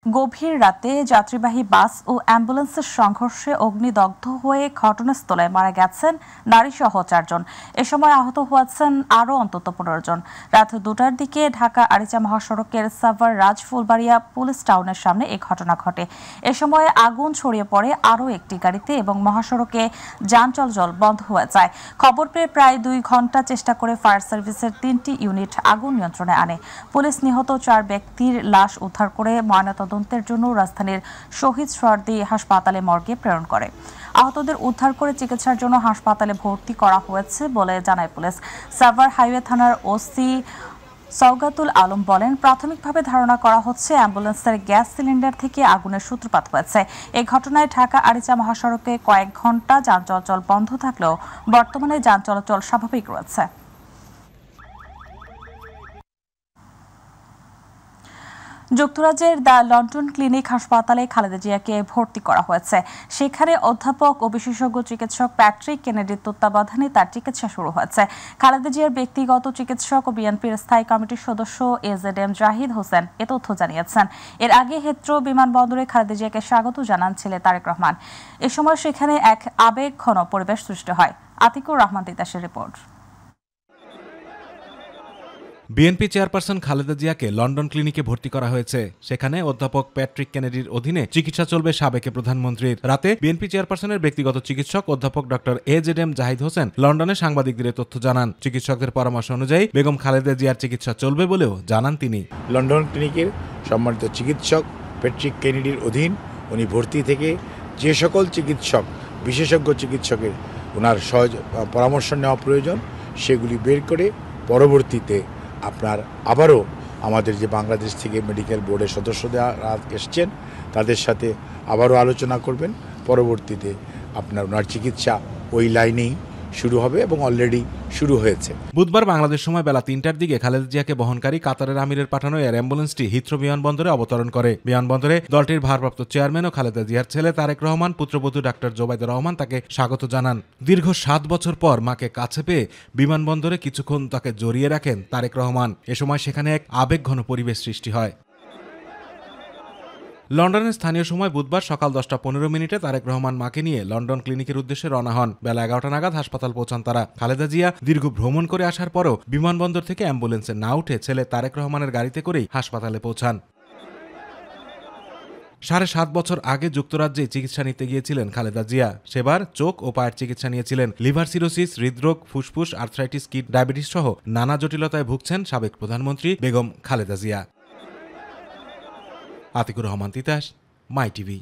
গভীর রাতে যাত্রীবাহী বাস ও অ্যাম্বুলেন্সের সংঘর্ষে অগ্নিদগ্ধ হয়ে ঘটনাস্থলে মারা গেছেন নারীসহ 4 জন। এ সময় আহত হয়েছেন আরও অন্তত 15 জন। রাত 2টার দিকে ঢাকা আরিচা মহাসড়কের সাভার রাজফুলবাড়িয়া পুলিশ টাউনের সামনে এই ঘটনা ঘটে। এ সময় আগুন ছড়িয়ে পড়ে আরও একটি গাড়িতে এবং মহাসড়কে যান চলাচল বন্ধ হয়ে যায়। খবর পেয়ে প্রায় 2 ঘন্টা চেষ্টা করে ফায়ার সার্ভিসের 3টি ইউনিট আগুন নিয়ন্ত্রণে আনে। পুলিশ নিহত 4 ব্যক্তির লাশ উদ্ধার করে ময়নাতদন্তের জন্য রাজধানীর শহীদ সোহরাওয়ার্দী হাসপাতালে মর্গে প্রেরণ করে। আহতদের উদ্ধার করে চিকিৎসার জন্য হাসপাতালে ভর্তি করা হয়েছে বলে জানায় পুলিশ। সাভার হাইওয়ে থানার ওসি সওগাতুল আলম বলেন, প্রাথমিকভাবে ধারণা করা হচ্ছে অ্যাম্বুলেন্সের গ্যাস সিলিন্ডার থেকে আগুনের সূত্রপাত হয়েছে। এই ঘটনায় ঢাকা আরিচা মহাসড়কে কয়েক ঘন্টা যান চলাচল বন্ধ থাকলেও বর্তমানে যান চলাচল স্বাভাবিক রয়েছে। যুক্তরাজ্যের দ্য লন্ডন ক্লিনিক হাসপাতালে খালেদা জিয়াকে ভর্তি করা হয়েছে। সেখানে অধ্যাপক ও বিশেষজ্ঞ চিকিৎসক প্যাট্রিক কেনেডির তত্ত্বাবধানে তার চিকিৎসা শুরু হয়েছে। খালেদা জিয়ার ব্যক্তিগত চিকিৎসক ও বিএনপির স্থায়ী কমিটির সদস্য এজেডএম জাহিদ হোসেন এ তথ্য জানিয়েছেন। এর আগে হিথ্রো বিমানবন্দরে খালেদা জিয়াকে স্বাগত জানান ছেলে তারেক রহমান। এ সময় সেখানে এক আবেগঘন পরিবেশ সৃষ্টি হয়। আতিকুর রহমান তিতাসের রিপোর্ট। বিএনপি চেয়ারপারসন খালেদা জিয়াকে লন্ডন ক্লিনিকে ভর্তি করা হয়েছে। সেখানে অধ্যাপক প্যাট্রিক কেনেডির অধীনে চিকিৎসা চলবে সাবেক প্রধানমন্ত্রীর। রাতে বিএনপি চেয়ারপারসনের ব্যক্তিগত চিকিৎসক অধ্যাপক ডক্টর এজেডএম জাহিদ হোসেন লন্ডনে সাংবাদিকদের তথ্য জানান। চিকিৎসকদের পরামর্শ অনুযায়ী বেগম খালেদা জিয়ার চিকিৎসা চলবে বলেও জানান তিনি। লন্ডন ক্লিনিকের সম্মানিত চিকিৎসক প্যাট্রিক কেনেডির অধীন উনি ভর্তি থেকে যে সকল চিকিৎসক বিশেষজ্ঞ চিকিৎসকের ওনার পরামর্শ নেওয়া প্রয়োজন সেগুলি বের করে পরবর্তীতে আপনার আবারও আমাদের যে বাংলাদেশ থেকে মেডিকেল বোর্ডের সদস্যরা এসছেন তাদের সাথে আবারও আলোচনা করবেন। পরবর্তীতে আপনার ওনার চিকিৎসা ওই লাইনেই শুরু হবে এবং অলরেডি শুরু হয়েছে। বুধবার বাংলাদেশ সময় বেলা 3টার দিকে খালেদা জিয়াকে বহনকারী কাতারের আমিরের পাঠানো এয়ার অ্যাম্বুলেন্সটি হিথ্রো বিমানবন্দরে অবতরণ করে। বিমানবন্দরে দলটির ভারপ্রাপ্ত চেয়ারম্যান ও খালেদা জিয়ার ছেলে তারেক রহমান, পুত্রবধূ ডাক্তার জোবাইদুর রহমান তাকে স্বাগত জানান। দীর্ঘ 7 বছর পর মাকে কাছে পেয়ে বিমানবন্দরে কিছুক্ষণ তাকে জড়িয়ে রাখেন তারেক রহমান। এ সময় সেখানে এক আবেগঘন পরিবেশ সৃষ্টি হয়। লন্ডনের স্থানীয় সময় বুধবার সকাল 10:15 তারেক রহমান মাকে নিয়ে লন্ডন ক্লিনিকের উদ্দেশ্যে রওনা হন। বেলা 11টা নাগাদ হাসপাতাল পৌঁছান তারা। খালেদা জিয়া দীর্ঘ ভ্রমণ করে আসার পরও বিমানবন্দর থেকে অ্যাম্বুলেন্সে না উঠে ছেলে তারেক রহমানের গাড়িতে করেই হাসপাতালে পৌঁছান। 7.5 বছর আগে যুক্তরাজ্যে চিকিৎসা নিতে গিয়েছিলেন খালেদা জিয়া। সেবার চোখ ও পায়ের চিকিৎসা নিয়েছিলেন। লিভার সিরোসিস, হৃদরোগ, ফুসফুস, আর্থ্রাইটিস, কিডনি ডায়াবেটিস সহ নানা জটিলতায় ভুগছেন সাবেক প্রধানমন্ত্রী বেগম খালেদা জিয়া। আতিকুর রহমান তিতাস, মাই টিভি।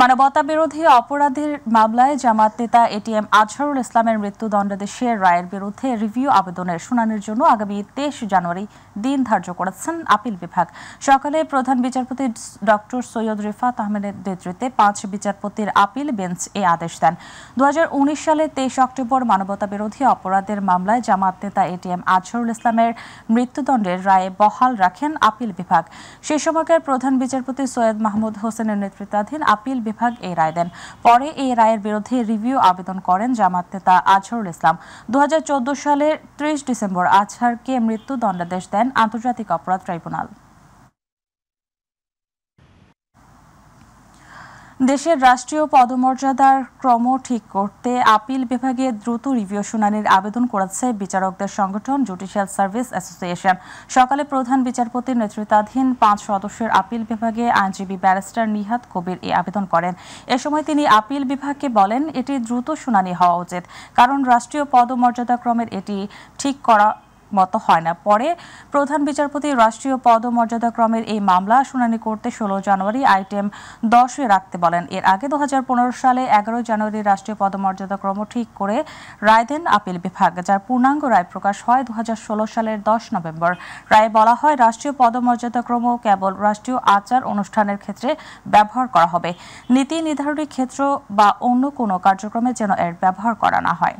মানবতা বিরোধী অপরাধের মামলায় জামাত নেতা এটিএম আজহারুল ইসলামের মৃত্যুদণ্ডাদেশের রায়ের বিরুদ্ধে রিভিউ আবেদনের শুনানির জন্য আগামী 23 জানুয়ারি দিন ধার্য করেছেন আপিল বিভাগ। সকালে প্রধান বিচারপতি ডক্টর সৈয়দ রিফাত আহমেদের নেতৃত্বে 5 বিচারপতির আপিল বেঞ্চ এই আদেশ দেন। 2019 সালে 23 অক্টোবর মানবতা বিরোধী অপরাধের মামলায় জামাত নেতা এটিএম আজহারুল ইসলামের মৃত্যুদণ্ডের রায়ে বহাল রাখেন আপিল বিভাগ। সেই সময়কার প্রধান বিচারপতি সৈয়দ মাহমুদ হোসেনের নেতৃত্বাধীন আপিল বিভাগ এই রায় দেন। পরে এই রায়ের বিরুদ্ধে রিভিউ আবেদন করেন জামাত নেতা আজহারুল ইসলাম। 2014 সালের 30 ডিসেম্বর আজহারকে মৃত্যুদণ্ডাদেশ দেন আন্তর্জাতিক অপরাধ ট্রাইব্যুনাল। দেশের রাষ্ট্রীয় পদমর্যাদার ক্রম ঠিক করতে আপিল বিভাগে দ্রুত রিভিউ শুনানির আবেদন করেছে বিচারকদের সংগঠন জুডিশিয়াল সার্ভিস অ্যাসোসিয়েশন। সকালে প্রধান বিচারপতির নেতৃত্বাধীন 5 সদস্যের আপিল বিভাগে আইনজীবী ব্যারিস্টার নিহাত কবির এই আবেদন করেন। এ সময় তিনি আপিল বিভাগকে বলেন, এটি দ্রুত শুনানি হওয়া উচিত, কারণ রাষ্ট্রীয় পদমর্যাদা ক্রমের এটি ঠিক করা মতো হয় না। পরে প্রধান বিচারপতি রাষ্ট্রীয় পদমর্যাদাক্রমের এই মামলা শুনানি করতে 16 জানুয়ারি আইটেম 10-এ রাখতে বলেন। এর আগে 2015 সালে 11 জানুয়ারি রাষ্ট্রীয় পদমর্যাদাক্রম ঠিক করে রায় দেন আপিল বিভাগ, যার পূর্ণাঙ্গ রায় প্রকাশ হয় 2016 সালের 10 নভেম্বর। রায়ে বলা হয়, রাষ্ট্রীয় পদমর্যাদাক্রম কেবল রাষ্ট্রীয় আচার অনুষ্ঠানের ক্ষেত্রে ব্যবহার করা হবে। নীতি নির্ধারণী ক্ষেত্র বা অন্য কোনো কার্যক্রমে যেন এর ব্যবহার করা না হয়।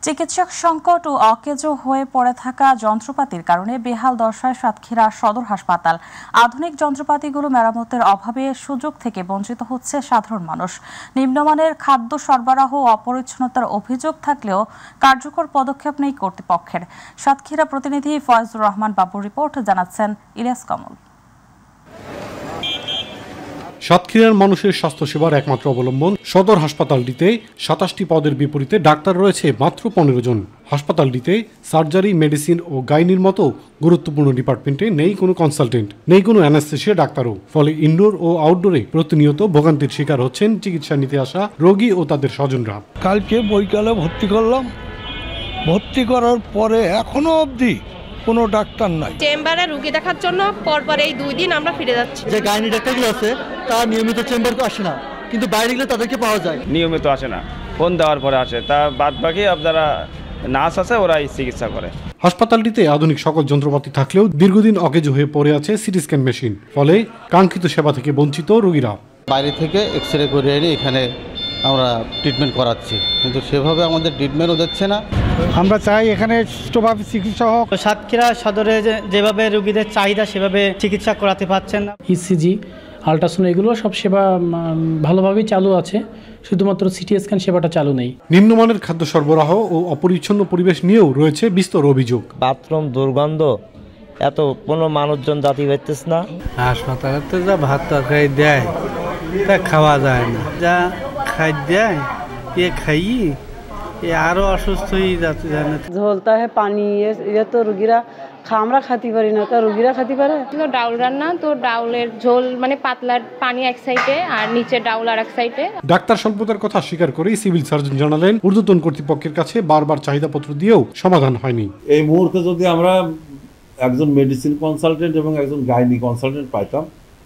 চিকিৎসক সংকট ও অকেজো হয়ে পড়ে থাকা যন্ত্রপাতির কারণে বেহাল দশায় সাতক্ষীরা সদর হাসপাতাল। আধুনিক যন্ত্রপাতিগুলো মেরামতের অভাবে সুযোগ থেকে বঞ্চিত হচ্ছে সাধারণ মানুষ। নিম্নমানের খাদ্য সরবরাহ ও অপরিচ্ছন্নতার অভিযোগ থাকলেও কার্যকর পদক্ষেপ নেই কর্তৃপক্ষের। সাতক্ষীরা প্রতিনিধি ফয়জুর রহমান বাবুর রিপোর্ট, জানাচ্ছেন ইলিয়াস কমল। সাতক্ষীরার মানুষের স্বাস্থ্যসেবার একমাত্র অবলম্বন সদর হাসপাতালটিতে ২৭টি পদের বিপরীতে ডাক্তার রয়েছে মাত্র ১৫ জন। হাসপাতালটিতে সার্জারি, মেডিসিন ও গাইনির মতো গুরুত্বপূর্ণ ডিপার্টমেন্টে নেই কোনো কনসালটেন্ট, নেই কোনো অ্যানাস্থেশিয়া ডাক্তারও। ফলে ইনডোর ও আউটডোরে প্রতিনিয়ত ভোগান্তির শিকার হচ্ছেন চিকিৎসা নিতে আসা রোগী ও তাদের স্বজনরা। কালকে বৈকালে ভর্তি করলাম, ভর্তি করার পরে এখনো অবধি কোনো ডাক্তার নাই। চেম্বারে রুগী দেখার জন্য পরপর এই 2 দিন আমরা ফিরে যাচ্ছি। যে গাইনি ডাক্তারগুলো আছে তারা নিয়মিত চেম্বারে আসে না, কিন্তু বাইরে গেলে তাদেরকে পাওয়া যায়। নিয়মিত আসে না, ফোন দেওয়ার পরে আসে, তা বাদ বাকি আপনারা নার্স আছে ওরাই চিকিৎসা করে। হাসপাতালটিতে আধুনিক সকল যন্ত্রপাতি থাকলেও দীর্ঘদিন অকেজো হয়ে পড়ে আছে সিটি স্ক্যান মেশিন। ফলে কাঙ্ক্ষিত সেবা থেকে বঞ্চিত রোগীরা। বাইরে থেকে এক্সরে করে এনে এখানে আমরা ট্রিটমেন্ট করাচ্ছি, কিন্তু সেভাবে আমাদের ট্রিটমেন্টও দিচ্ছে না। আমরা চাই এখানে সুষ্ঠুভাবে চিকিৎসা হোক। সাতক্ষীরা সদরে যেভাবে রোগীদের চাহিদা সেভাবে চিকিৎসা করাতে পারছেন না। ইসিজি, আল্ট্রাসাউন্ড এগুলো সব সেবা ভালোভাবেই চালু আছে, শুধুমাত্র সিটি স্ক্যান সেবাটা চালু নেই। নিম্নমানের খাদ্য সরবরাহ ও অপরিচ্ছন্ন পরিবেশ নিয়েও রয়েছে বিস্তর অভিযোগ। বাথরুম দুর্গন্ধ, এত কোনো মানুষজন জাতি পাইতেছ না। হাসপাতালে তো যা ভাত তরকারি দেয় তা খাওয়া যায় না, যা খাই দেয় এ খাই এ আরো অসুস্থ হয়ে যাচ্ছে। ঝোলতা হয় পানি, এ তো রুগীরা আমরা খাতে পারি না, তা রুগীরা খাতে পারে। ডাউল রান্না, তো ডাউলের ঝোল মানে পাতলার পানি এক সাইডে আর নিচে ডাউল আর এক সাইডে। ডাক্তার স্বল্পতার কথা স্বীকার করেই সিভিল সার্জন জানালেন ঊর্ধ্বতন কর্তৃপক্ষের কাছে বারবার চাহিদাপত্র দিয়েও সমাধান হয়নি। এই মুহূর্তে যদি আমরা একজন মেডিসিন কনসালটেন্ট এবং একজন গাইনি কনসালটেন্ট পাইতাম,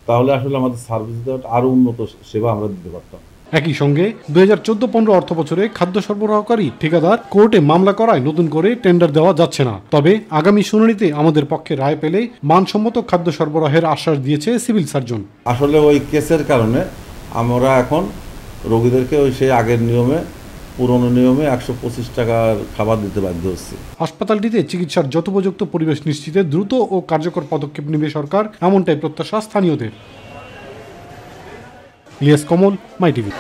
তাহলে আসলে আমাদের সার্ভিস দেওয়ার আরো উন্নত সেবা আমরা দিতে পারতাম। একই সঙ্গে ২০১৪-১৫ অর্থ বছরে খাদ্য সরবরাহকারী ঠিকাদার কোর্টে মামলা করায় নতুন করে টেন্ডার দেওয়া যাচ্ছে না। তবে আগামী শুনানিতে আমাদের পক্ষে রায় পেলে মানসম্মত খাদ্য সরবরাহের আশ্বাস দিয়েছে সিভিল সার্জন। আসলে ওই কেসের কারণে আমরা এখন রোগীদেরকে ওই সেই আগের নিয়মে, পুরনো নিয়মে ১২৫ টাকার খাবার দিতে বাধ্য হচ্ছে। হাসপাতালটিতে চিকিৎসার যথোপযুক্ত পরিবেশ নিশ্চিতে দ্রুত ও কার্যকর পদক্ষেপ নেবে সরকার, এমনটাই প্রত্যাশা স্থানীয়দের। ইলিয়াস কমল, মাই টিভি।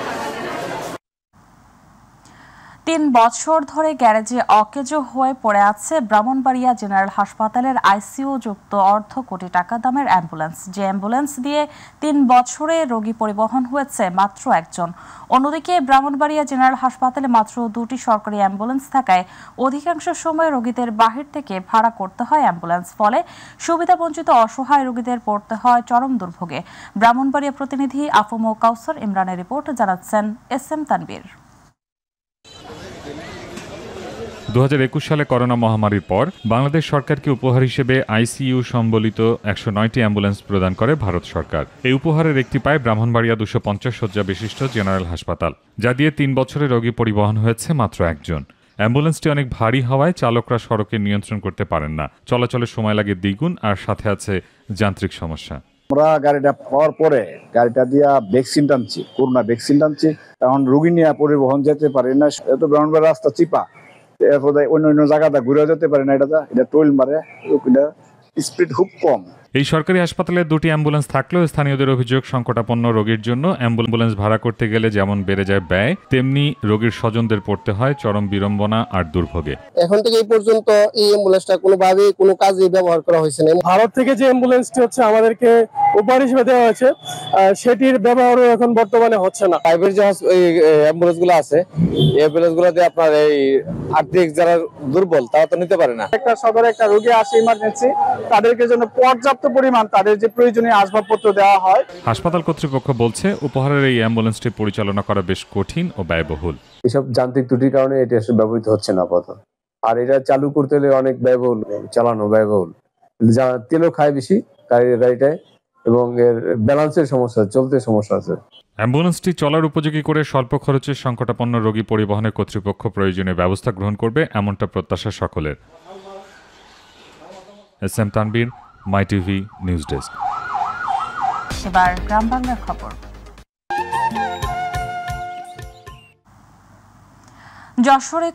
৩ বছর ধরে গ্যারেজে অকেজো হয়ে পড়ে আছে ব্রাহ্মণবাড়িয়া জেনারেল হাসপাতালের আইসিইউ যুক্ত অর্ধ কোটি টাকা দামের অ্যাম্বুলেন্স। যে অ্যাম্বুলেন্স দিয়ে ৩ বছরে রোগী পরিবহন হয়েছে মাত্র একজন। অন্যদিকে ব্রাহ্মণবাড়িয়া জেনারেল হাসপাতালে মাত্র 2টি সরকারি অ্যাম্বুলেন্স থাকায় অধিকাংশ সময় রোগীদের বাহির থেকে ভাড়া করতে হয় অ্যাম্বুলেন্স। ফলে সুবিধাবঞ্চিত অসহায় রোগীদের পড়তে হয় চরম দুর্ভোগে। ব্রাহ্মণবাড়িয়া প্রতিনিধি আফম কাউসার ইমরানের রিপোর্ট, জানাচ্ছেন SM তানবীর। 2021 সালে করোনা মহামারীর পর বাংলাদেশ সরকারকে উপহার হিসেবে আইসিইউ সম্বলিত 109টি অ্যাম্বুলেন্স প্রদান করে ভারত সরকার। এই উপহারের একটি পায় ব্রাহ্মণবাড়িয়া 250 শয্যা বিশিষ্ট জেনারেল হাসপাতাল, যা দিয়ে 3 বছরে রোগী পরিবহন হয়েছে মাত্র একজন। অ্যাম্বুলেন্সটি অনেক ভারী হওয়ায় চালকরা সড়কে নিয়ন্ত্রণ করতে পারেন না। চলাচলের সময় লাগে দ্বিগুণ, আর সাথে আছে যান্ত্রিক সমস্যা। আমরা গাড়িটা পাওয়ার পরে গাড়িটা দিয়া ভ্যাকসিন টানছি, করোনা ভ্যাকসিন টানছি, এখন রোগী নিয়ে পরিবহন যেতে পারে না। এত ব্রাহ্মণবাড়িয়া রাস্তা চিপা, এরপর অন্য জায়গাটা ঘুরে যেতে পারে না। এটা টোল মারে, স্পিড খুব কম। এই সরকারি হাসপাতালে 2টি অ্যাম্বুলেন্স থাকলেও স্থানীয়দের অভিযোগ সংকটাপন্ন রোগীর জন্য অ্যাম্বুলেন্স ভাড়া করতে গেলে যেমন বেড়ে যায় ব্যয়, তেমনি রোগীর স্বজনদের পড়তে হয় চরম বিড়ম্বনা আর দুর্ভোগে। এখন থেকে এই পর্যন্ত এই অ্যাম্বুলেন্সটা কোনোভাবেই কোনো কাজে ব্যবহার করা হয়েছে না। ভারত থেকে যে অ্যাম্বুলেন্সটি হচ্ছে আমাদেরকে উপহার হিসেবে দেওয়া হয়েছে, সেটির ব্যবহারও এখন বর্তমানে হচ্ছে না। প্রাইভেট যে অ্যাম্বুলেন্সগুলো আছে, এই অ্যাম্বুলেন্সগুলোতে আপনার এই আর্থিক যারা দুর্বল তারা তো নিতে পারে না। একটা সদরে একটা রোগী আসে ইমার্জেন্সি, তাদেরকে জন্য পর্যাপ্ত পরিমাণ তাদের যে প্রয়োজনীয় আসবাবপত্র দেওয়া হয়। হাসপাতাল কর্তৃপক্ষ বলছে উপহারের এই অ্যাম্বুলেন্সটি পরিচালনা করা বেশ কঠিন ও ব্যয়বহুল। এসব যান্ত্রিক ত্রুটির কারণে এটা ব্যবহৃত হচ্ছে না আপাতত। আর এটা চালু করতে হলে অনেক ব্যয়বহুল, চালানো ব্যয়বহুল, তেলও খায় বেশি গাড়িটায়, এবং এর ব্যালেন্সের সমস্যা, চলতে সমস্যা আছে। অ্যাম্বুলেন্সটি চলার উপযোগী করে স্বল্প খরচে সংকটাপন্ন রোগী পরিবহনে কর্তৃপক্ষ প্রয়োজনীয় ব্যবস্থা গ্রহণ করবে, এমনটা প্রত্যাশা সকলের। SM তানবীর, মাই টিভি নিউজ ডেস্ক। এবার গ্রাম বাংলার খবর। যশোরে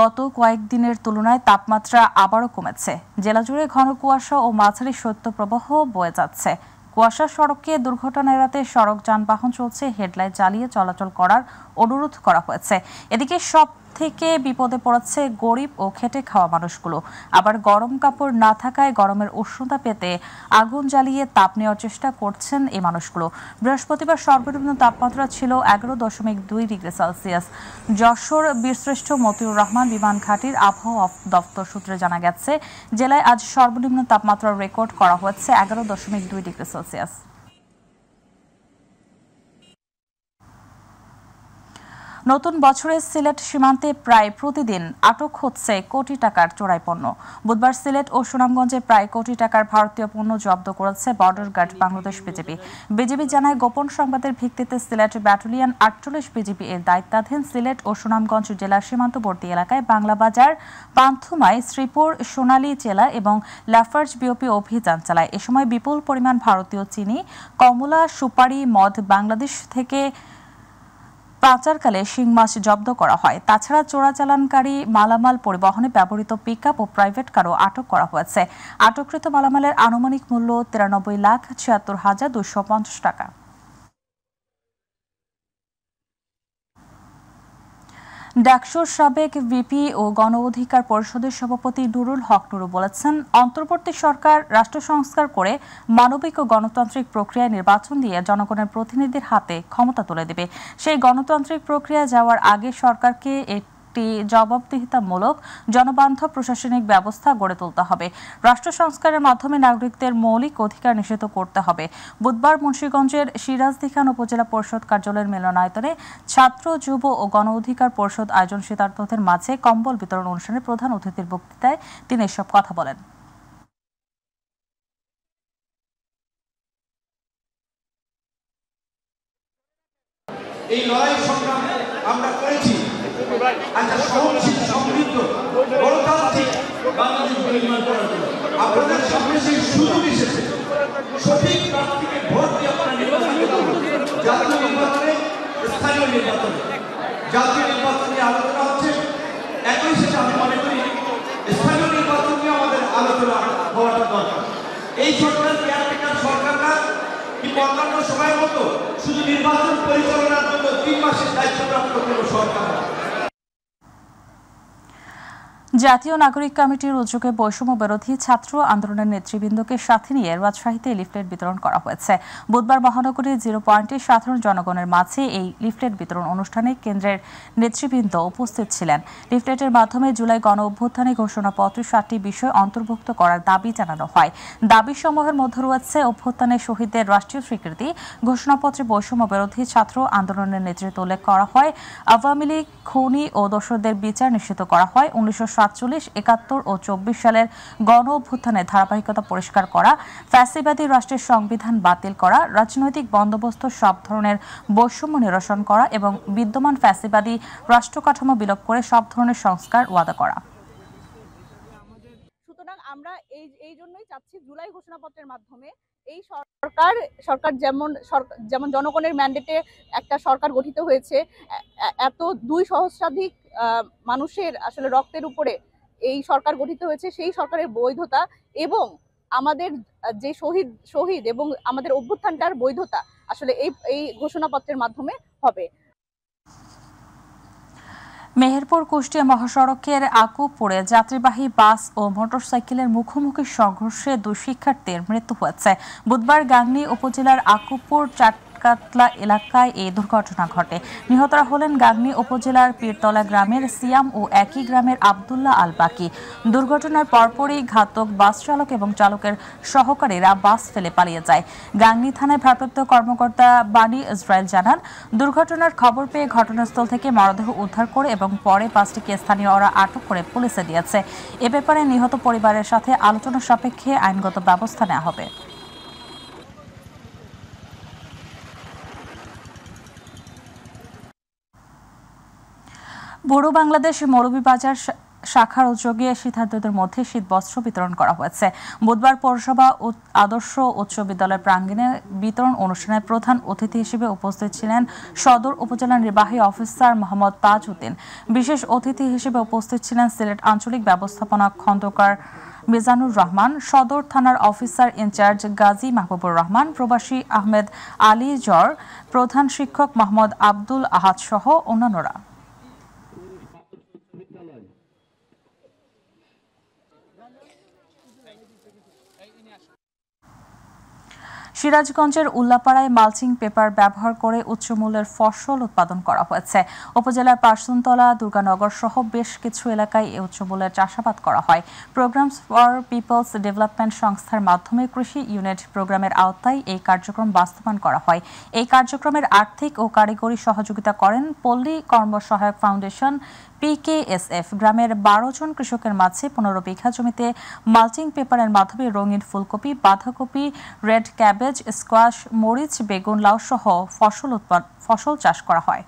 গত কয়েকদিনের তুলনায় তাপমাত্রা আবারও কমেছে। জেলা জুড়ে ঘন কুয়াশা ও মাঝারি শৈত্যপ্রবাহ বয়ে যাচ্ছে। কুয়াশা সড়কে দুর্ঘটনা এড়াতে সড়ক যানবাহন চলছে হেডলাইট জ্বালিয়ে চলাচল করার অনুরোধ করা হয়েছে। এদিকে সব থেকে বিপদে পড়েছে গরিব ও খেটে খাওয়া মানুষগুলো। আবার গরম কাপড় না থাকায় গরমের উষ্ণতা পেতে আগুন জ্বালিয়ে তাপ নেওয়ার চেষ্টা করছেন এই মানুষগুলো। বৃহস্পতিবার সর্বনিম্ন তাপমাত্রা ছিল 11.2 ডিগ্রি সেলসিয়াস। যশোর বীরশ্রেষ্ঠ মতিউর রহমান বিমান ঘাঁটির আবহাওয়া দপ্তর সূত্রে জানা গেছে, জেলায় আজ সর্বনিম্ন তাপমাত্রা রেকর্ড করা হয়েছে 11.2 ডিগ্রি সেলসিয়াস। নতুন বছরে সিলেট সীমান্তে প্রায় প্রতিদিন আটক হচ্ছে কোটি টাকার চোরাই পণ্য। বুধবার সিলেট ও সুনামগঞ্জে প্রায় কোটি টাকার ভারতীয় পণ্য জব্দ করেছে বর্ডার গার্ড বাংলাদেশ বিজিবি জানায়, গোপন সংবাদের ভিত্তিতে সিলেট ব্যাটালিয়ন 48 বিজিবি এর দায়িত্বাধীন সিলেট ও সুনামগঞ্জ জেলার সীমান্তবর্তী এলাকায় বাংলা বাজার, পান্থুমাই, শ্রীপুর, সোনালী জেলা এবং লাফার্জ বিওপি অভিযান চালায়। এ সময় বিপুল পরিমাণ ভারতীয় চিনি, কমলা, সুপারি, মদ বাংলাদেশ থেকে পাচারকালে শিং মাছ জব্দ করা হয়। তাছাড়া চোরাচালানকারী মালামাল পরিবহনে ব্যবহৃত পিকআপ ও প্রাইভেট কারও আটক করা হয়েছে। আটককৃত মালামালের আনুমানিক মূল্য 93,76,250 টাকা। ডাকসুর সাবেক ভিপি ও গণ অধিকার পরিষদের সভাপতি নুরুল হক নুরু বলেছেন, অন্তর্বর্তী সরকার রাষ্ট্র সংস্কার করে মানবিক ও গণতান্ত্রিক প্রক্রিয়ায় নির্বাচন দিয়ে জনগণের প্রতিনিধির হাতে ক্ষমতা তুলে দেবে। সেই গণতান্ত্রিক প্রক্রিয়া যাওয়ার আগে সরকারকে একটি জবাবদিহিতামূলক জনবান্ধব প্রশাসনিক ব্যবস্থা গড়ে তুলতে হবে। রাষ্ট্র সংস্কারের মাধ্যমে নাগরিকদের মৌলিক অধিকার নিশ্চিত করতে হবে। বুধবার মুন্সিগঞ্জের সিরাজদিখান উপজেলা পরিষদ কার্যালয়ের মিলনায়তনে ছাত্র, যুব ও গণ অধিকার পরিষদ আয়োজন শীতার্তদের মাঝে কম্বল বিতরণ অনুষ্ঠানে প্রধান অতিথির বক্তৃতায় তিনি এসব কথা বলেন। এই লড়াই সংগ্রাম আমরা করেছি একটা সহনশীল, সমৃদ্ধ, গণতান্ত্রিক বাংলাদেশ নির্মাণ করার জন্য। আপনাদের সামনে সেই সুযোগ এসেছে, সঠিক প্রার্থীকে ভোট দিয়ে আপনারা নির্বাচন করুন। জাতীয় নির্বাচনে, স্থানীয় নির্বাচনে, জাতীয় নির্বাচন নিয়ে আলোচনা হচ্ছে, একই সাথে আমি মনে করি স্থানীয় নির্বাচন নিয়ে আমাদের আলোচনা হওয়াটা দরকার। এই সরকার কেয়ারটেকার সরকার না, কিন্তু অন্যান্য সময়ের মতো শুধু নির্বাচন পরিচালনার জন্য 3 মাসের দায়িত্বপ্রাপ্ত কোনো সরকার। জাতীয় নাগরিক কমিটির উদ্যোগে বৈষম্য বিরোধী ছাত্র আন্দোলনের নেতৃবৃন্দকে সাথে নিয়ে রাজশাহীতে লিফলেট বিতরণ করা হয়েছে। বুধবার মহানগরীর 0 পয়েন্টে সাধারণ জনগণের মাঝে এই লিফলেট বিতরণ অনুষ্ঠানে কেন্দ্রের নেতৃবৃন্দ উপস্থিত ছিলেন। লিফলেটের মাধ্যমে জুলাই গণ অভ্যুত্থানে ঘোষণাপত্রে 7টি বিষয় অন্তর্ভুক্ত করার দাবি জানানো হয়। দাবিসমূহের মধ্যে রয়েছে অভ্যুত্থানে শহীদদের রাষ্ট্রীয় স্বীকৃতি, ঘোষণাপত্রে বৈষম্য বিরোধী ছাত্র আন্দোলনের নেতৃত্ব উল্লেখ করা হয়, আওয়ামী লীগ খুনি ও দোষরদের বিচার নিশ্চিত করা হয়, 1947, 71 ও 24 সালের গণ অভ্যুত্থানের ধারাবাহিকতা পরিষ্কার করা, ফ্যাসিবাদী রাষ্ট্রের সংবিধান বাতিল করা, রাজনৈতিক বন্দোবস্ত সব ধরনের বৈষম্য নিরসন করা এবং বিদ্যমান ফ্যাসিবাদী রাষ্ট্র কাঠামো বিলোপ করে সব ধরনের সংস্কার ওয়াদা করা। সুতরাং আমরা এই জন্যই চাচ্ছি জুলাই ঘোষণাপত্রের মাধ্যমে এই সরকার যেমন জনগণের ম্যান্ডেটে একটা সরকার গঠিত হয়েছে, এত 2 সহস্রাধিক মানুষের আসলে রক্তের উপরে এই সরকার গঠিত হয়েছে, সেই সরকারের বৈধতা এবং আমাদের যে শহীদ এবং আমাদের অভ্যুত্থানটার বৈধতা আসলে এই ঘোষণাপত্রের মাধ্যমে হবে। মেহেরপুর কুষ্টিয়া মহাসড়কের আকুপুরে যাত্রীবাহী বাস ও মোটরসাইকেলের মুখোমুখি সংঘর্ষে 2 শিক্ষার্থীর মৃত্যু হয়েছে। বুধবার গাংনী উপজেলার আকুপুর কাতলা এলাকায় এই দুর্ঘটনা ঘটে। নিহতরা হলেন গাংনী উপজেলার পীরতলা গ্রামের সিয়াম ও একই গ্রামের আব্দুল্লাহ আল বাকি। দুর্ঘটনার পরপরই ঘাতক বাস চালক এবং চালকের সহকারীরা বাস ফেলে পালিয়ে যায়। গাংনী থানায় ভারপ্রাপ্ত কর্মকর্তা বানি ইসরায়েল জানান, দুর্ঘটনার খবর পেয়ে ঘটনাস্থল থেকে মরদেহ উদ্ধার করে এবং পরে বাসটিকে স্থানীয়রা আটক করে পুলিশে দিয়েছে। এ ব্যাপারে নিহত পরিবারের সাথে আলোচনা সাপেক্ষে আইনগত ব্যবস্থা নেওয়া হবে। বুড়ো বাংলাদেশ মৌলভীবাজার শাখার উদ্যোগে শীতার্তদের মধ্যে শীতবস্ত্র বিতরণ করা হয়েছে। বুধবার পৌরসভা আদর্শ উচ্চ বিদ্যালয় প্রাঙ্গণে বিতরণ অনুষ্ঠানে প্রধান অতিথি হিসেবে উপস্থিত ছিলেন সদর উপজেলা নির্বাহী অফিসার মোহাম্মদ তাজ উদ্দিন। বিশেষ অতিথি হিসেবে উপস্থিত ছিলেন সিলেট আঞ্চলিক ব্যবস্থাপনা খন্দকার মিজানুর রহমান, সদর থানার অফিসার ইনচার্জ গাজী মাহবুবুর রহমান, প্রবাসী আহমেদ আলী জর, প্রধান শিক্ষক মোহাম্মদ আব্দুল আহাদ সহ অন্যান্যরা। সিরাজগঞ্জের উল্লাপাড়ায় মালচিং পেপার ব্যবহার করে উচ্চমূল্যের ফসল উৎপাদন করা হয়েছে। উপজেলার পার্সনতলা, দুর্গানগর সহ বেশ কিছু এলাকায় এই উচ্চমূল্যের চাষাবাদ করা হয়। প্রোগ্রামস ফর পিপলস ডেভেলপমেন্ট সংস্থার মাধ্যমে কৃষি ইউনিট প্রোগ্রামের আওতায় এই কার্যক্রম বাস্তবায়ন করা হয়। এই কার্যক্রমের আর্থিক ও কারিগরি সহযোগিতা করেন পল্লী কর্মসহায়ক ফাউন্ডেশন PKSF। গ্রামের 12 জন কৃষকের মাঝে 15 বিঘা জমিতে মালচিং পেপারের মাধ্যমে রঙিন ফুলকপি, বাঁধাকপি, রেড ক্যাবেজ, স্কোয়াশ, মরিচ, বেগুন, লাউ সহ ফসল চাষ করা হয়।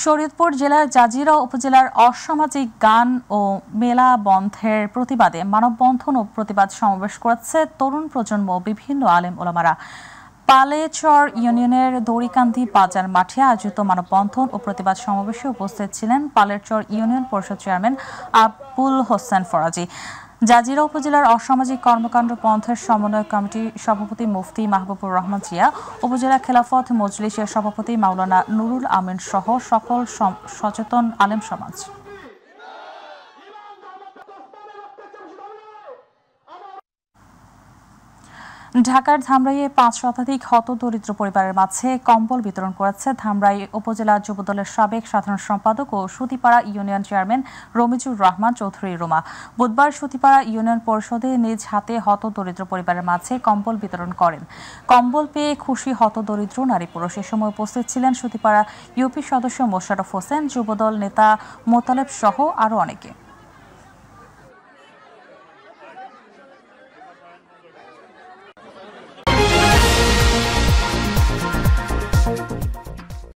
শরীয়তপুর জেলার জাজিরা উপজেলার অসামাজিক গান ও মেলা বন্ধের প্রতিবাদে মানববন্ধন ও প্রতিবাদ সমাবেশ করেছে তরুণ প্রজন্ম বিভিন্ন আলেম ওলামারা। পালেচর ইউনিয়নের দড়িকান্দি বাজার মাঠে আয়োজিত মানববন্ধন ও প্রতিবাদ সমাবেশে উপস্থিত ছিলেন পালেচর ইউনিয়ন পরিষদ চেয়ারম্যান আবুল হোসেন ফরাজি। জাজিরা উপজেলার অসামাজিক কর্মকাণ্ড বন্ধের সমন্বয় কমিটির সভাপতি মুফতি মাহবুবুর রহমান জিয়া, উপজেলা খেলাফত মজলিসের সভাপতি মাওলানা নুরুল আমিন সহ সকল সচেতন আলেম সমাজ। ঢাকার ধামরাইয়ে 5 শতাধিক হতদরিদ্র পরিবারের মাঝে কম্বল বিতরণ করেছে ধামরাই উপজেলা যুবদলের সাবেক সাধারণ সম্পাদক ও সুতিপাড়া ইউনিয়ন চেয়ারম্যান রমিজুর রহমান চৌধুরী রুমা। বুধবার সুতিপাড়া ইউনিয়ন পরিষদে নিজ হাতে হতদরিদ্র পরিবারের মাঝে কম্বল বিতরণ করেন। কম্বল পেয়ে খুশি হতদরিদ্র নারী পুরুষ। এ সময় উপস্থিত ছিলেন সুতিপাড়া ইউপি সদস্য মোশাররফ হোসেন, যুবদল নেতা মোতালেব সহ আরও অনেকে।